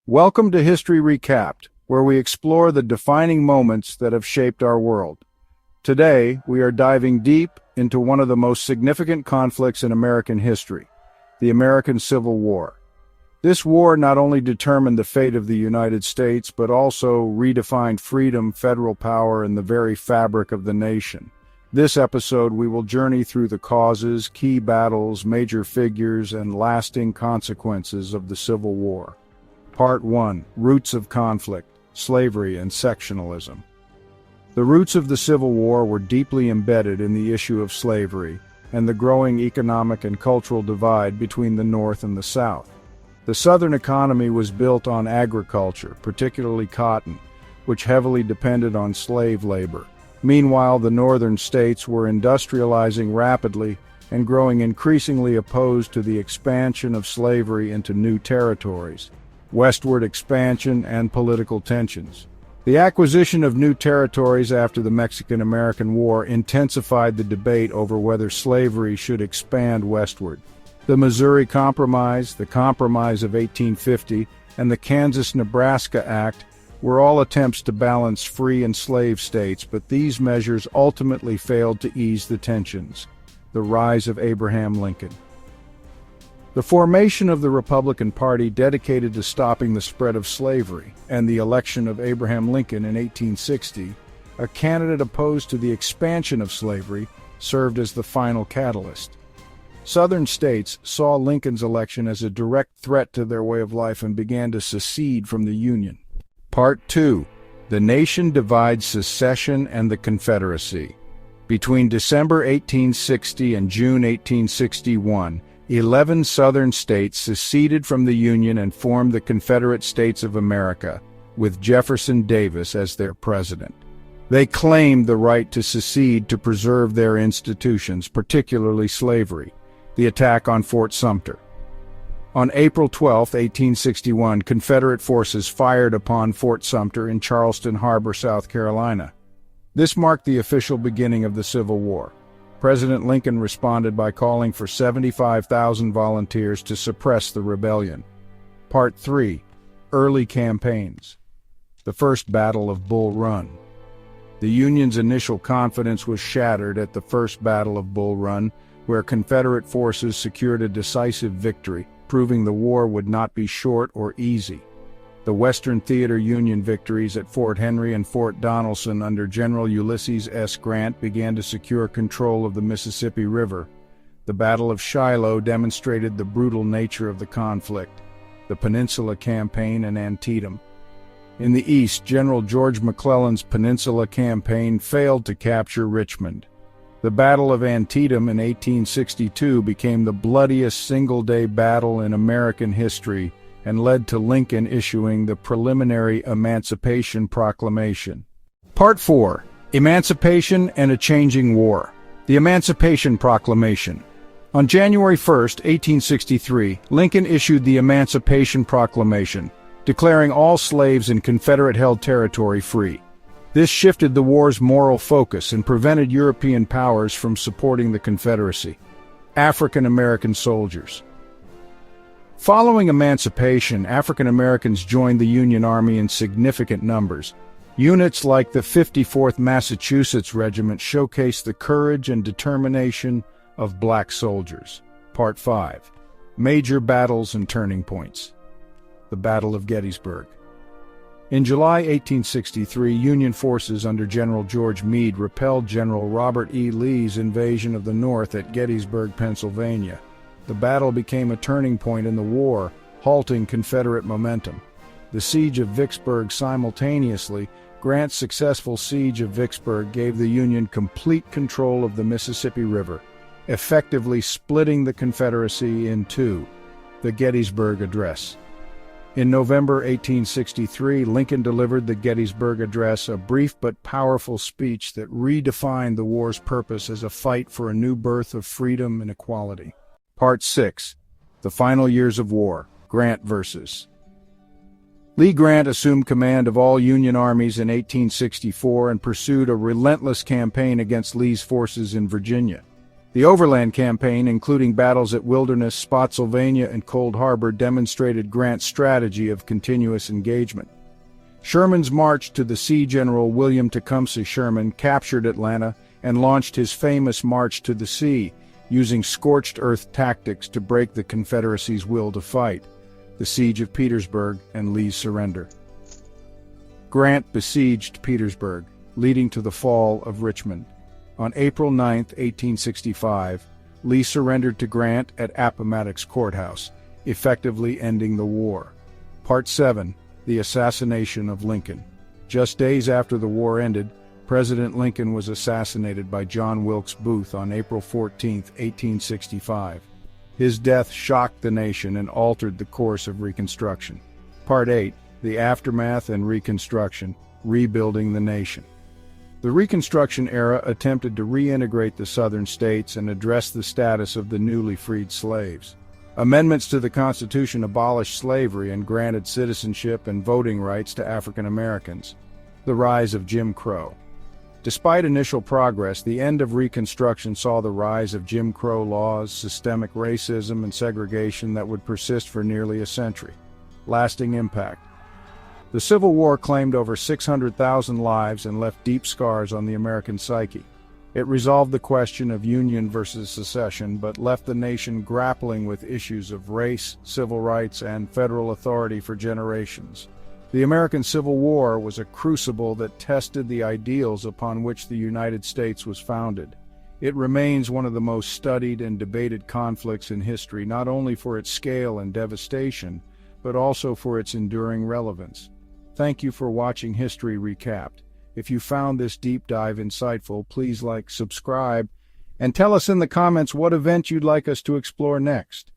Welcome to History Recapped, where we explore the defining moments that have shaped our world. Today, we are diving deep into one of the most significant conflicts in American history, the American Civil War. This war not only determined the fate of the United States, but also redefined freedom, federal power, and the very fabric of the nation. This episode, we will journey through the causes, key battles, major figures, and lasting consequences of the Civil War. Part 1. Roots of Conflict, Slavery and Sectionalism. The roots of the Civil War were deeply embedded in the issue of slavery and the growing economic and cultural divide between the North and the South. The Southern economy was built on agriculture, particularly cotton, which heavily depended on slave labor. Meanwhile, the Northern states were industrializing rapidly and growing increasingly opposed to the expansion of slavery into new territories, westward expansion, and political tensions. The acquisition of new territories after the Mexican-American War intensified the debate over whether slavery should expand westward. The Missouri Compromise, the Compromise of 1850, and the Kansas-Nebraska Act were all attempts to balance free and slave states, but these measures ultimately failed to ease the tensions. The rise of Abraham Lincoln. The formation of the Republican Party dedicated to stopping the spread of slavery, and the election of Abraham Lincoln in 1860, a candidate opposed to the expansion of slavery, served as the final catalyst. Southern states saw Lincoln's election as a direct threat to their way of life and began to secede from the Union. Part 2. The Nation Divides Secession and the Confederacy. Between December 1860 and June 1861, 11 Southern states seceded from the Union and formed the Confederate States of America, with Jefferson Davis as their president. They claimed the right to secede to preserve their institutions, particularly slavery. The attack on Fort Sumter. On April 12, 1861, Confederate forces fired upon Fort Sumter in Charleston Harbor, South Carolina. This marked the official beginning of the Civil War. President Lincoln responded by calling for 75,000 volunteers to suppress the rebellion. Part 3. Early Campaigns. The First Battle of Bull Run. The Union's initial confidence was shattered at the First Battle of Bull Run, where Confederate forces secured a decisive victory, proving the war would not be short or easy. The Western Theater Union victories at Fort Henry and Fort Donelson under General Ulysses S. Grant began to secure control of the Mississippi River. The Battle of Shiloh demonstrated the brutal nature of the conflict. The Peninsula Campaign and Antietam. In the East, General George McClellan's Peninsula Campaign failed to capture Richmond. The Battle of Antietam in 1862 became the bloodiest single-day battle in American history and led to Lincoln issuing the preliminary Emancipation Proclamation. Part 4. Emancipation and a Changing War. The Emancipation Proclamation. On January 1, 1863, Lincoln issued the Emancipation Proclamation, declaring all slaves in Confederate-held territory free. This shifted the war's moral focus and prevented European powers from supporting the Confederacy. African American soldiers. Following emancipation, African Americans joined the Union Army in significant numbers. Units like the 54th Massachusetts Regiment showcased the courage and determination of black soldiers. Part 5. Major Battles and Turning Points. The Battle of Gettysburg. In July 1863, Union forces under General George Meade repelled General Robert E. Lee's invasion of the North at Gettysburg, Pennsylvania. The battle became a turning point in the war, halting Confederate momentum. The siege of Vicksburg simultaneously, Grant's successful siege of Vicksburg gave the Union complete control of the Mississippi River, effectively splitting the Confederacy in two. The Gettysburg Address. In November 1863, Lincoln delivered the Gettysburg Address, a brief but powerful speech that redefined the war's purpose as a fight for a new birth of freedom and equality. Part 6. The Final Years of War. Grant vs. Lee. Grant assumed command of all Union armies in 1864 and pursued a relentless campaign against Lee's forces in Virginia. The Overland Campaign, including battles at Wilderness, Spotsylvania, and Cold Harbor, demonstrated Grant's strategy of continuous engagement. Sherman's march to the sea. General William Tecumseh Sherman captured Atlanta and launched his famous March to the Sea, using scorched earth tactics to break the Confederacy's will to fight. The Siege of Petersburg and Lee's surrender. Grant besieged Petersburg, leading to the fall of Richmond. On April 9, 1865, Lee surrendered to Grant at Appomattox Courthouse, effectively ending the war. Part 7. The Assassination of Lincoln. Just days after the war ended, President Lincoln was assassinated by John Wilkes Booth on April 14, 1865. His death shocked the nation and altered the course of Reconstruction. Part 8. The Aftermath and Reconstruction, Rebuilding the Nation. The Reconstruction era attempted to reintegrate the Southern states and address the status of the newly freed slaves. Amendments to the Constitution abolished slavery and granted citizenship and voting rights to African Americans. The rise of Jim Crow. Despite initial progress, the end of Reconstruction saw the rise of Jim Crow laws, systemic racism, and segregation that would persist for nearly a century. Lasting impact. The Civil War claimed over 600,000 lives and left deep scars on the American psyche. It resolved the question of Union versus secession, but left the nation grappling with issues of race, civil rights, and federal authority for generations. The American Civil War was a crucible that tested the ideals upon which the United States was founded. It remains one of the most studied and debated conflicts in history, not only for its scale and devastation, but also for its enduring relevance. Thank you for watching History Recapped. If you found this deep dive insightful, please like, subscribe, and tell us in the comments what event you'd like us to explore next.